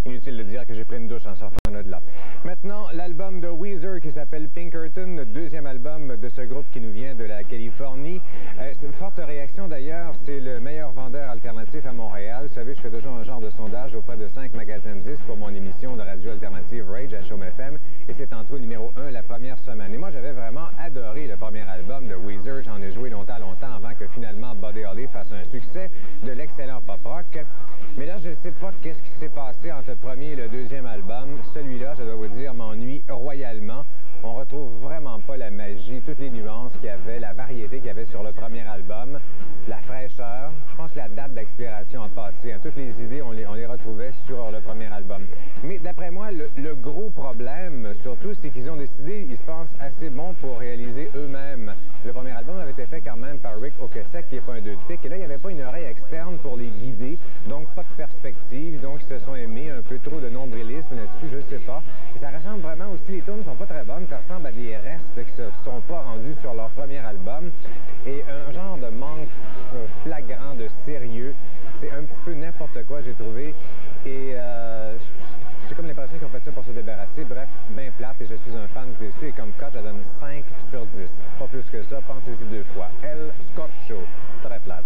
Inutile de dire que j'ai pris une douche en sortant de là. Maintenant, l'album de Weezer qui s'appelle Pinkerton, le deuxième album de ce groupe qui nous vient de la Californie. C'est une forte réaction d'ailleurs, c'est le meilleur vendeur alternatif à Montréal. Vous savez, je fais toujours un genre de sondage auprès de 5 magasins de disques pour mon émission de radio alternative Rage à Chaume FM. Et c'est entré au numéro 1 la première semaine. Et moi, j'avais vraiment adoré le premier album de Weezer. J'en ai joué longtemps avant que finalement Buddy Holly fasse un succès de l'excellent pop-rock. Mais là, je ne sais pas qu'est-ce qui s'est passé entre le premier et le deuxième album. Celui-là, je dois vous dire, m'ennuie royalement. On retrouve vraiment pas la magie, toutes les nuances qu'il y avait, la variété qu'il y avait sur le premier album, la fraîcheur. Je pense que la date d'expiration a passé. Toutes les idées, on les retrouvait sur le premier album. Mais d'après moi, le gros problème, surtout, c'est qu'ils ont décidé, ils se pensent assez bons pour réaliser eux-mêmes. Le premier album avait été fait quand même par Rick Ocasek, qui n'est pas un deux de pique. Et là, il n'y avait pas une oreille externe pour les guider, donc pas de perspective. Donc, ils se sont aimés un peu trop de nombrilisme là-dessus, je ne sais pas. Et ça ressemble vraiment aussi, les tunes ne sont pas très bonnes. Ça ressemble à des restes qui ne se sont pas rendus sur leur premier album. Et un genre de manque flagrant de sérieux. C'est un petit peu n'importe quoi, j'ai trouvé. Et j'ai comme l'impression qu'ils ont fait ça pour se débarrasser. Bref, bien plate, et je suis un fan déçu. Et comme coach, je donne 5 sur 10. Pas plus que ça, pensez-y deux fois. El Scorcho, très plate.